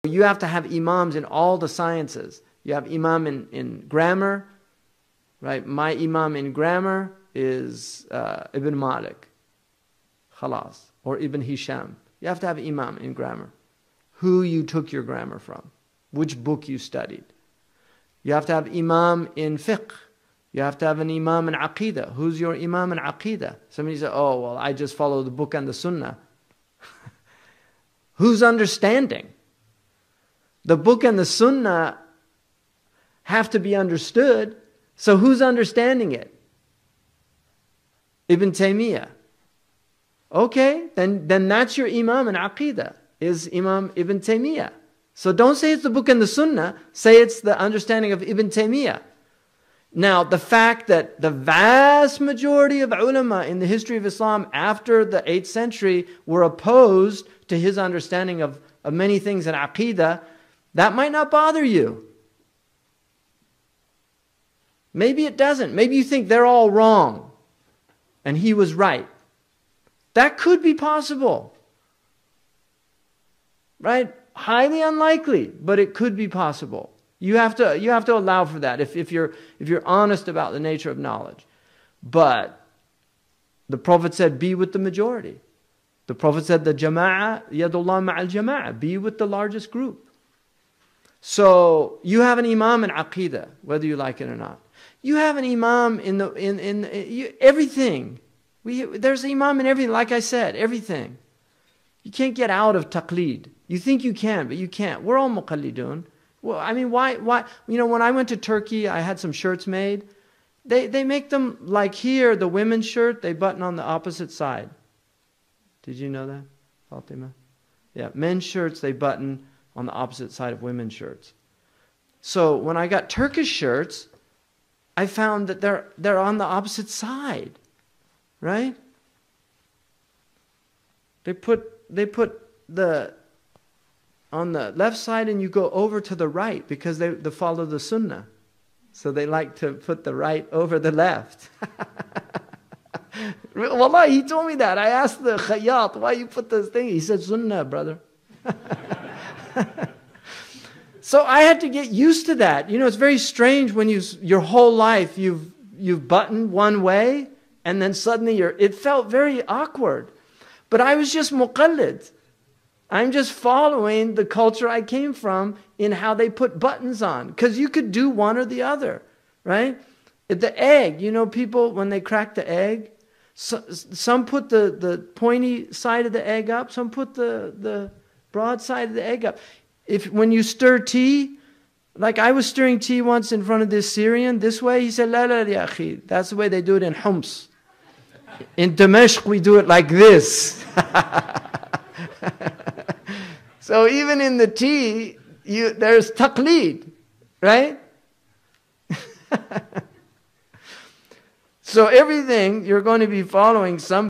You have to have imams in all the sciences. You have imam in grammar, right? My imam in grammar is Ibn Malik, khalas, or Ibn Hisham. You have to have imam in grammar. Who you took your grammar from, which book you studied. You have to have imam in fiqh. You have to have an imam in aqidah. Who's your imam in aqidah? Somebody said, oh, well, I just follow the book and the sunnah. Who's understanding? The book and the sunnah have to be understood. So who's understanding it? Ibn Taymiyyah. Okay, then that's your imam in aqidah, is Imam Ibn Taymiyyah. So don't say it's the book and the sunnah, say it's the understanding of Ibn Taymiyyah. Now, the fact that the vast majority of ulama in the history of Islam after the 8th century were opposed to his understanding of many things in aqidah, that might not bother you. Maybe it doesn't. Maybe you think they're all wrong and he was right. That could be possible. Right? Highly unlikely, but it could be possible. You have to allow for that if you're honest about the nature of knowledge. But the Prophet said, be with the majority. The Prophet said, the jama'ah, yadullah ma'al jama'ah, be with the largest group. So you have an imam in aqidah, whether you like it or not. You have an imam in everything. There's an imam in everything, like I said, everything. You can't get out of taqleed. You think you can, but you can't. We're all muqallidun. Well, I mean, why? You know, when I went to Turkey, I had some shirts made. They make them like here, the women's shirt, they button on the opposite side. Did you know that, Fatima? Yeah, men's shirts, they button on the opposite side of women's shirts. So when I got Turkish shirts, I found that they're on the opposite side, right? They put the on the left side and you go over to the right because they follow the sunnah. So they like to put the right over the left. Wallah, he told me that. I asked the khayyat, why you put this thing? He said, sunnah, brother. So I had to get used to that. You know, it's very strange when your whole life you've buttoned one way and then suddenly it felt very awkward. But I was just muqallid. I'm just following the culture I came from in how they put buttons on. Because you could do one or the other, right? The egg, you know, people, when they crack the egg, some put the pointy side of the egg up, some put the broad side of the egg up. When you stir tea, like I was stirring tea once in front of this Syrian, this way, he said, la la ya akhi, that's the way they do it in Homs. In Damascus, we do it like this. So even in the tea, there's taqleed, right? So everything, you're going to be following some